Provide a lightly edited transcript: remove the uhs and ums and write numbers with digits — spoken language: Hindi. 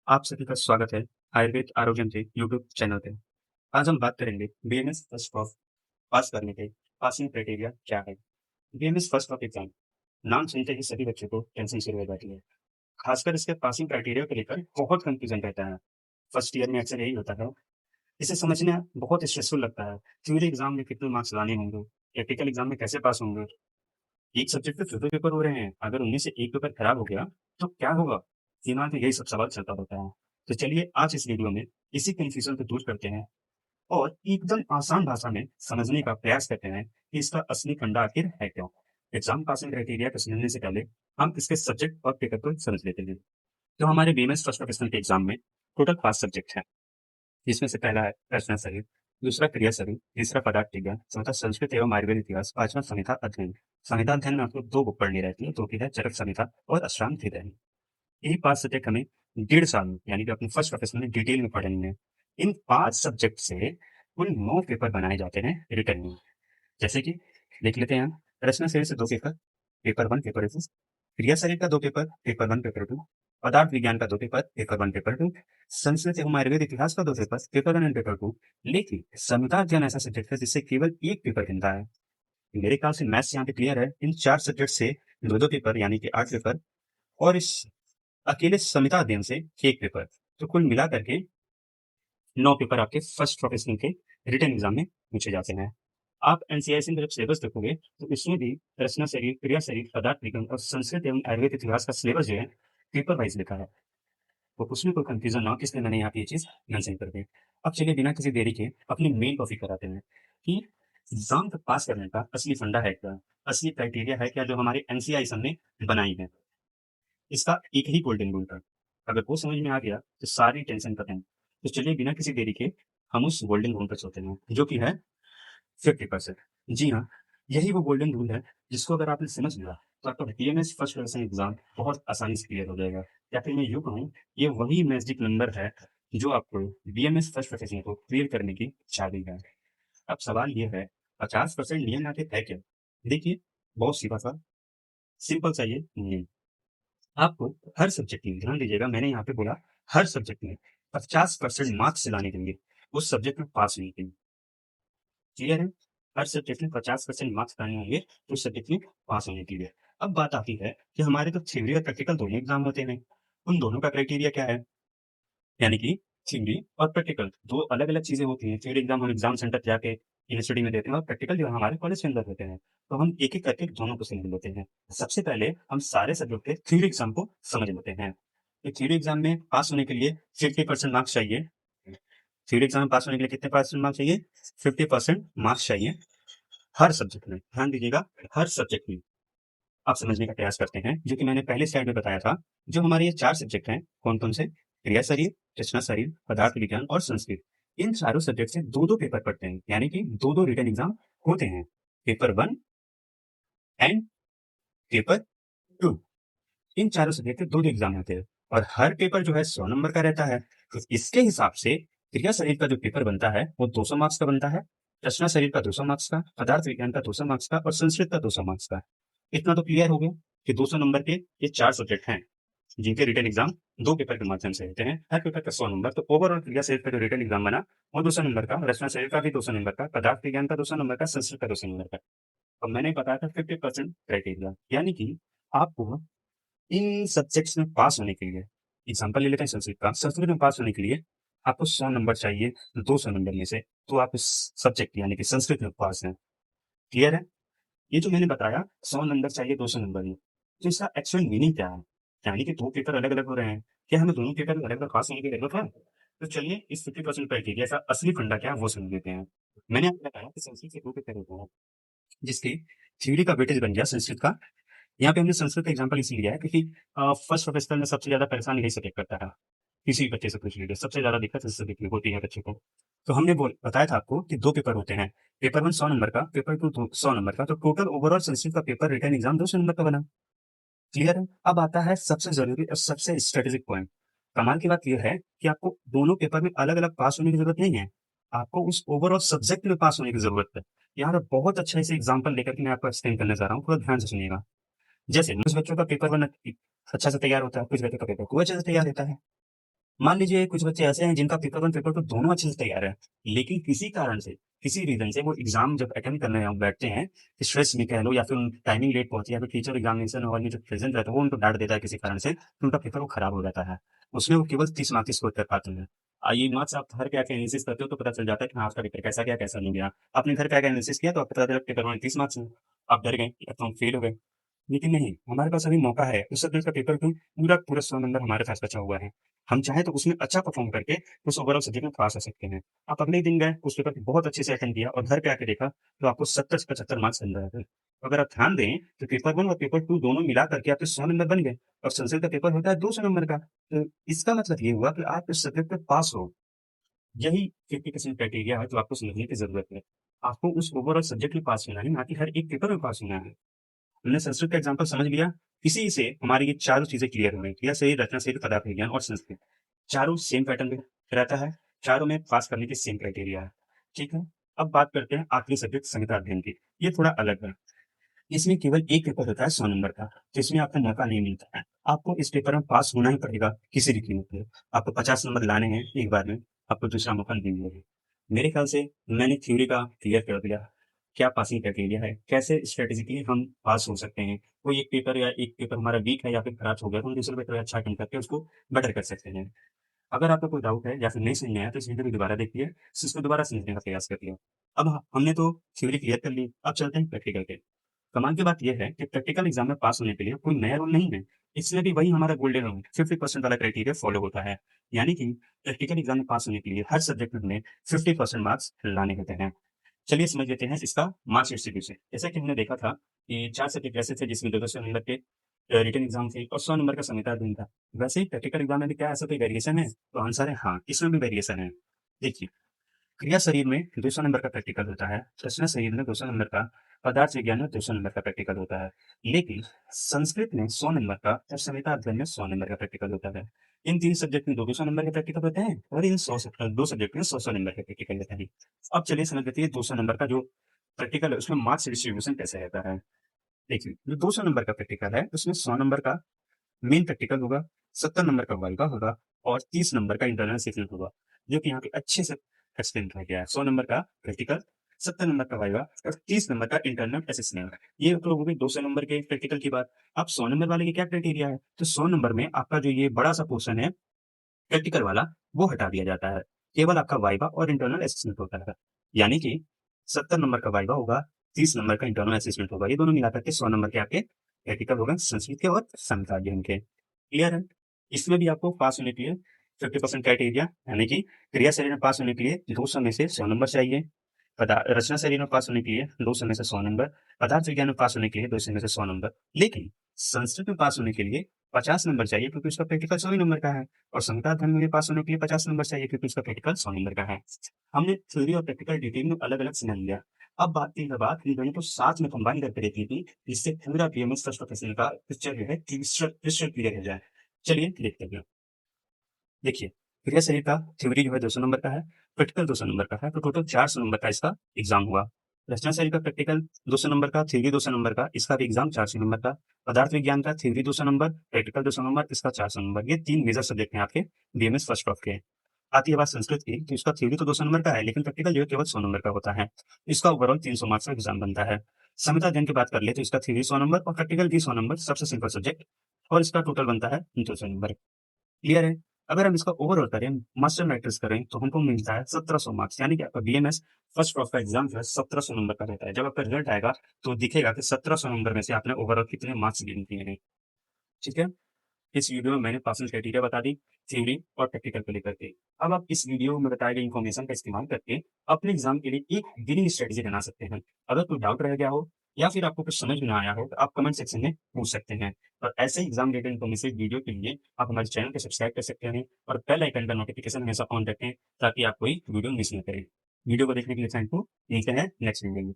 आप सभी का स्वागत है आयुर्वेद आरोग्यम के यूट्यूब चैनल पे। आज हम बात करेंगे बीएमएस फर्स्ट ऑफ पास करने के पासिंग क्राइटेरिया क्या है। बीएमएस फर्स्ट ऑफ एग्जाम नाम सुनते ही सभी बच्चों को टेंशन शुरू हो जाती है। खासकर इसके पासिंग क्राइटेरिया को लेकर बहुत कंफ्यूजन रहता है। फर्स्ट ईयर में अक्सर यही होता है। इसे समझना बहुत स्ट्रेसफुल लगता है। थ्योरी एग्जाम में कितने मार्क्स लाने होंगे, प्रैक्टिकल एग्जाम में कैसे पास होंगे। एक सब्जेक्ट पे दो पेपर हो रहे हैं, अगर उनमें से एक पेपर खराब हो गया तो क्या होगा। दिमाग में यही सब सवाल चलता होता है। तो चलिए आज इस वीडियो में इसी कंफ्यूजन को दूर करते हैं और एकदम आसान भाषा में समझने का प्रयास करते हैं कि इसका असली फंडा आखिर है क्या। एग्जाम पासिंग क्राइटेरिया को समझने से पहले हम इसके सब्जेक्ट और पेपर को समझ लेते हैं। तो हमारे बीएमएस फर्स्ट प्रोफेशनल के एग्जाम में टोटल 5 सब्जेक्ट हैं, जिसमें से पहला है रचना शरीर, दूसरा क्रिया शरीर, तीसरा पदार्थ विज्ञान, चौथा संस्कृत एवं आयुर्वेद इतिहास, पांचवा संहिता अध्ययन। संहिता अध्ययन में आपको 2 बुक पढ़नी रहती है, जो कि है चरक संहिता और अष्टांग हृदय। यही 5 सब्जेक्ट हमें 1.5 साल में यानी कि अपने फर्स्ट प्रोफेशनल में डिटेल में पढ़नी है। इन 5 सब्जेक्ट से कुल 9 पेपर बनाए जाते हैं रिटन में। जैसे कि देख लेते हैं, रचना शरीर से 2 पेपर, पेपर 1, पेपर 2, क्रिया शरीर का 2 पेपर, पेपर 1, पेपर 2, पदार्थ विज्ञान का 2 पेपर, पेपर 1, पेपर 2, संस्कृत एवं आयुर्वेद इतिहास का 2 पेपर, पेपर 1 एंड पेपर 2। लेकिन संविधा अध्ययन ऐसा सब्जेक्ट है जिससे केवल 1 पेपर गिनता है। मेरे ख्याल से मैथ्स यहाँ पे क्लियर है। इन 4 सब्जेक्ट से 2-2 पेपर यानी कि 8 पेपर और इस अकेले संविधा अध्ययन से 1 पेपर। तो कुल मिला करके 9 पेपर आपके फर्स्ट प्रोफेशनल के रिटन एग्जाम में पूछे जाते हैं। आप एनसीईआरटी का जब सिलेबस देखोगे तो इसमें भी रचना शरीर, क्रिया शरीर, पदार्थ विज्ञान और संस्कृत एवं आयुर्वेद इतिहास का सिलेबस जो है पेपर वाइज लिखा है। तो उसमें कोई कंफ्यूजन ना हो, इसलिए मैंने यहाँ पे ये चीज मेंशन कर दी। अब चलिए बिना किसी देरी के अपनी मेन टॉपिक पर आते हैं कि एग्जाम तक पास करने का असली फंडा है क्या, असली क्राइटेरिया है क्या जो हमारे एनसीईआरटी ने बनाई है। इसका एक ही गोल्डन रूल था। अगर वो समझ में आ गया तो सारी टेंशन खत्म। तो चलिए बिना किसी देरी के हम उस गोल्डन रूल पर चलते हैं, जो कि है 50%। जी हाँ, यही वो गोल्डन रूल है जिसको अगर आपने समझ लिया तो आपका बीएमएस फर्स्ट पर्सन एग्जाम बहुत आसानी से क्लियर हो जाएगा। या फिर मैं यूँ कहूँ, ये वही मैजिक नंबर है जो आपको बीएमएस फर्स्ट प्रोफेशन को क्लियर करने की चाबी है। अब सवाल ये है, 50% नियम आखिर है क्या? देखिए, बहुत सीधा सा सिंपल सा ये नियम। आपको हर सब्जेक्ट में, ध्यान दीजिएगा मैंने यहाँ पे बोला हर सब्जेक्ट में 50% मार्क्स लाने होंगे उस सब्जेक्ट में पास होने के लिए। क्लियर है? हर सब्जेक्ट में 50% मार्क्स लाने होंगे तो उस सब्जेक्ट में पास होने के लिए। अब बात आती है कि हमारे तो थ्योरी और प्रैक्टिकल दोनों एग्जाम होते हैं। उन दोनों का क्राइटेरिया क्या है? यानी कि थ्योरी और प्रैक्टिकल दो अलग अलग चीजें होती हैं। थ्योरी एग्जाम हम एग्जाम सेंटर जाके यूनिवर्सिटी में देते हैं और प्रैक्टिकल जो हमारे कॉलेज के अंदर होते हैं। तो हम एक एक करके दोनों को समझ लेते हैं। सबसे पहले हम सारे सब्जेक्ट के थ्योरी एग्जाम को समझ लेते हैं। तो थ्योरी एग्जाम में पास होने के लिए 50% मार्क्स चाहिए। थ्योरी एग्जाम में पास होने के लिए कितने परसेंट मार्क्स चाहिए? 50% मार्क्स चाहिए हर सब्जेक्ट में। ध्यान दीजिएगा, हर सब्जेक्ट में। आप समझने का प्रयास करते हैं, जो कि मैंने पहले स्लाइड में बताया था। जो हमारे ये 4 सब्जेक्ट हैं, कौन-कौन से? क्रिया शरीर, रचना शरीर, पदार्थ विज्ञान और संस्कृत। इन चारों सब्जेक्ट से 2-2 पेपर पढ़ते हैं, यानी कि 2-2 रिटन एग्जाम होते हैं। Paper 1 and paper 2। इन चारों सब्जेक्ट के 2-2 एग्जाम होते हैं और हर पेपर जो है 100 नंबर का रहता है। तो इसके हिसाब से क्रिया शरीर का जो पेपर बनता है वो 200 मार्क्स का बनता है, रचना शरीर का 200 मार्क्स का, पदार्थ विज्ञान का 200 मार्क्स का और संस्कृत का 200 मार्क्स का। इतना तो क्लियर हो गया कि 200 नंबर के ये 4 सब्जेक्ट हैं, जिनके रिटन एग्जाम 2 पेपर के माध्यम से होते हैं। हर पेपर का 100 नंबर। तो ओवरऑल क्रिया शरीर का जो रिटन एग्जाम बना वो 200 नंबर का, रचना शरीर का भी 200 नंबर का, पदार्थ विज्ञान का 200 नंबर का, संस्कृत का 200 नंबर का। और मैंने बताया था 50% क्राइटेरिया, यानी कि आपको इन सब्जेक्ट्स में पास होने के लिए, एग्जाम्पल ले लेते हैं संस्कृत का। संस्कृत में पास होने के लिए आपको 100 नंबर चाहिए 200 नंबर में से, तो आप इस सब्जेक्ट यानी कि संस्कृत में पास हैं। क्लियर है? ये जो मैंने बताया 100 नंबर चाहिए 200 नंबर में, तो इसका एक्चुअल मीनिंग क्या है? यानी कि 2 पेपर अलग-अलग हो रहे हैं। क्या हमें दोनों पेपर में अलग-अलग पास होने की जरूरत है? तो चलिए इस 50% क्राइटेरिया का असली फंडा क्या है वो समझ लेते हैं। मैंने आपको बताया कि संस्कृत के 2 पेपर होते हैं, जिसकी थ्योरी का वेटेज बन गया संस्कृत का। यहाँ पे हमने संस्कृत का एग्जाम्पल इसलिए लिया है क्योंकि फर्स्ट सेमेस्टर में सबसे ज्यादा परेशान यही सब्जेक्ट करता है। किसी भी बच्चे से पूछ लीजिए, सबसे ज्यादा दिक्कत इस सब्जेक्ट में होती है बच्चे को। तो हमने बताया था आपको कि 2 पेपर होते हैं। पेपर 1 100 नंबर का, पेपर 2 100 नंबर का। तो टोटल ओवरऑल संस्कृत का पेपर रिटन एग्जाम 200 नंबर का बना। क्लियर है? अब आता है सबसे जरूरी और सबसे स्ट्रेटेजिक पॉइंट। कमाल की बात यह है कि आपको दोनों पेपर में अलग अलग पास होने की जरूरत नहीं है, आपको उस ओवरऑल सब्जेक्ट में पास होने की जरूरत है। यहाँ पर बहुत अच्छा इसे एग्जाम्पल लेकर के मैं आपको एक्सप्लेन करने जा रहा हूँ, थोड़ा ध्यान से सुनिएगा। जैसे कुछ बच्चों का पेपर 1 अच्छा से तैयार होता है, कुछ बच्चों का पेपर 2 अच्छे से तैयार होता है। मान लीजिए कुछ बच्चे ऐसे हैं जिनका पेपर वन पेपर टू दोनों अच्छे से तैयार है, लेकिन किसी कारण से, किसी रीजन से वो एग्जाम जब अटेम्प्ट करने बैठते हैं, स्ट्रेस में कह लो या फिर टाइमिंग लेट पहुंची या फिर टीचर एग्जामिनेशन हॉल में जो प्रेजेंट रहता है वो उनको डांट देता है किसी कारण से, तो उनका पेपर वो खराब हो जाता है। उसमें वो केवल 30 मार्क्स स्कोर कर पाते हैं। ये मार्क्स आप घर पे आके एनालिसिस करते हो तो पता चल जाता है कि हाँ आपका पेपर कैसा गया कैसा नहीं गया। आपने घर पे आके एनालिसिस किया तो आपको पता चला पेपर में 30 मार्क्स हैं। आप डर गए या तो हम फेल हो गए। लेकिन नहीं, हमारे पास अभी मौका है। उस सब्जेक्ट का पेपर टू पूरा पूरा 100 नंबर हमारे पास बचा हुआ है। हम चाहें तो उसमें अच्छा परफॉर्म करके उस ओवरऑल सब्जेक्ट में पास हो सकते हैं। आप अगले ही दिन गए, उस पेपर को बहुत अच्छे से अटेंड किया और घर पे आके देखा तो आपको 70 से 75 मार्क्स मिल रहे थे। तो अगर आप ध्यान दें तो पेपर 1 और पेपर 2 दोनों मिला करके आपके 100 नंबर बन गए और संस्कृत का पेपर होता है 200 नंबर का। तो इसका मतलब ये हुआ कि आप इस सब्जेक्ट में पास हो। यही 50% क्राइटेरिया है जो आपको समझने की ज़रूरत है। आपको उस ओवरऑल सब्जेक्ट में पास होना है, ना कि हर एक पेपर में पास होना है। हमने संस्कृत का एग्जाम्पल समझ लिया। इसी से हमारी ये चारों चीजें क्लियर हो गई। क्रिया शरीर, रचना शरीर, पदार्थ विज्ञान और संस्कृत चारों सेम पैटर्न में रहता है। चारों में पास करने की सेम क्राइटेरिया है। ठीक है। अब बात करते हैं आखिरी सब्जेक्ट संहिता अध्ययन की। ये थोड़ा अलग है। इसमें केवल एक पेपर होता है 100 नंबर का, जिसमें आपको मौका नहीं मिलता है। आपको इस पेपर में पास होना ही पड़ेगा किसी भी कीमत पे। आपको 50 नंबर लाने हैं एक बार में। आपको दूसरा मौका नहीं मिलेगा। मेरे ख्याल से मैंने थ्योरी का क्लियर कर दिया। क्या पासिंग क्राइटेरिया है, कैसे स्ट्रेटेजिकली हम पास हो सकते हैं। कोई एक पेपर या एक पेपर हमारा वीक है या फिर खराब हो गया तो हम दूसरे पेपर अच्छा अटेम्प्ट करके उसको बेटर कर सकते हैं। अगर आपको कोई डाउट है या फिर नहीं समझ में आया तो इस वीडियो को दोबारा देखिए, इसको दोबारा समझने का प्रयास करिए। अब हमने तो थ्योरी क्लियर कर ली, अब चलते हैं प्रैक्टिकल पे। कमाल की बात यह है कि प्रैक्टिकल एग्जाम में पास होने के लिए कोई नया रूल नहीं है। इसमें भी वही हमारा गोल्डन रूल 50% वाला क्राइटेरिया फॉलो होता है। यानी कि प्रैक्टिकल एग्जाम में पास होने के लिए हर सब्जेक्ट में हमें 50% मार्क्स लाने होते हैं। चलिए समझ लेते हैं इसका मार्क्स डिस्ट्रीब्यूशन। जैसा कि हमने देखा था कि 4 सब्जेक्ट ऐसे थे जिसमें 200 नंबर के रिटन एग्जाम थे और 100 नंबर का संहिता अध्ययन था। वैसे ही प्रैक्टिकल एग्जाम में भी क्या ऐसा कोई वेरिएशन है? तो आंसर है हाँ, इसमें भी वेरिएशन है। देखिए, क्रिया शरीर में 200 नंबर का प्रैक्टिकल होता है, रचना शरीर में 200 नंबर का, पदार्थ विज्ञान में 200 नंबर का प्रैक्टिकल होता है। लेकिन संस्कृत में 100 नंबर का और संहिता अध्ययन में 100 नंबर का प्रैक्टिकल होता है। इन 3 सब्जेक्ट में 200 नंबर के प्रैक्टिकल होते हैं और इन 2 सब्जेक्ट में 100 नंबर के प्रैक्टिकल होते हैं। अब चलिए समझ लेते हैं 200 नंबर का जो प्रैक्टिकल है उसमें मार्क्स डिस्ट्रीब्यूशन कैसे रहता है। देखिए, जो 200 नंबर का प्रैक्टिकल है उसमें 100 नंबर का मेन प्रैक्टिकल होगा, 70 नंबर का वाइवा होगा और 30 नंबर का इंटरनल असेसमेंट होगा, जो कि यहाँ पे अच्छे से एक्सप्लेन किया गया है। 100 नंबर का प्रैक्टिकल, 70 नंबर का वाइवा और 30 नंबर का इंटरनल असेसमेंट। ये तो हो गई 200 नंबर के प्रैक्टिकल की बात। अब 100 नंबर वाले की क्या क्राइटेरिया है? तो 100 नंबर में आपका जो ये बड़ा सा पोर्शन है प्रैक्टिकल वाला, वो हटा दिया जाता है। केवल आपका वाइवा और इंटरनल असेसमेंट होता है। यानी कि 70 नंबर का वाइवा होगा, 30 नंबर का इंटरनल असेसमेंट होगा। ये दोनों मिलाकर के 100 नंबर के आपके प्रैक्टिकल हो गए संस्कृत के और समता अध्ययन के। क्लियर है? इसमें भी आपको पास होने के लिए 50% क्राइटेरिया, यानी कि क्रिया शरीर में पास होने के लिए 200 में से 100 नंबर चाहिए। रचना शरीर में पास होने के लिए 200 में से 100 नंबर, पदार्थ विज्ञान में पास होने के लिए 200 में से 100 नंबर। लेकिन संस्कृत में पास होने के लिए 50 नंबर चाहिए क्योंकि उसका प्रैक्टिकल 100 ही नंबर का है और संहिता अध्ययन में पास होने के लिए 50 नंबर चाहिए क्योंकि उसका प्रैक्टिकल 100 नंबर का है। हमने थ्योरी और प्रैक्टिकल डिटेल में अलग-अलग समझ लिया। अब बात की बात इन दोनों को साथ में कंबाइन करके देखनी थी, जिससे पूरा बीएमएस फर्स्ट प्रोफेशनल का पिक्चर जो है क्रिस्टल क्लियर हो जाए। चलिए देखते हैं। देखिए, क्रिया शरीर का थ्योरी जो है 200 नंबर का है, प्रैक्टिकल 200 नंबर का है, तो टोटल 400 नंबर का इसका एग्जाम हुआ। रचना शरीर का प्रैक्टिकल 200 नंबर का, थ्योरी 200 नंबर का, इसका भी एग्जाम 400 नंबर का। पदार्थ विज्ञान का थ्योरी 200 नंबर, प्रैक्टिकल 200 नंबर, इसका 400 नंबर। ये 3 मेजर सब्जेक्ट हैं आपके बीएमएस फर्स्ट प्रॉफ के। आती है बात संस्कृत की, तो इसका थ्योरी तो 200 नंबर का है, लेकिन प्रैक्टिकल जो है केवल 100 नंबर का होता है। इसका ओवरऑल 300 मार्क्स का एग्जाम बनता है। समता अध्ययन की बात कर ले तो इसका थ्योरी 100 नंबर और प्रैक्टिकल भी 100 नंबर, सबसे सिंपल सब्जेक्ट, और इसका टोटल बनता है 200 नंबर। क्लियर है? अगर हम इसका ओवरऑल करें, मास्टर मैट्रिक्स करें, तो हमको मिलता है 1700 मार्क्स, यानी कि आपका बीएमएस फर्स्ट प्रॉफ का एग्जाम जो है 1700 नंबर का रहता है। जब आपका रिजल्ट आएगा तो दिखेगा कि 1700 नंबर में से आपने ओवरऑल कितने मार्क्स गेन किए हैं। ठीक है? इस वीडियो में मैंने पासिंग क्राइटेरिया बता दी, थ्योरी और प्रैक्टिकल को लेकर के। अब आप इस वीडियो में बताई गई इन्फॉर्मेशन का इस्तेमाल करके अपने एग्जाम के लिए एक विनिंग स्ट्रेटेजी बना सकते हैं। अगर कोई डाउट रह गया हो या फिर आपको कुछ समझ में ना आया हो तो आप कमेंट सेक्शन में पूछ सकते हैं। और ऐसे एग्जाम रिलेटेड इन्फॉर्मेशन वीडियो के लिए आप हमारे चैनल को सब्सक्राइब कर सकते हैं और बेल आइकन का नोटिफिकेशन हमेशा ऑन रखें ताकि आप कोई वीडियो मिस न करें। वीडियो को देखने के लिए थैंक यू। मिलते हैं नेक्स्ट वीडियो में।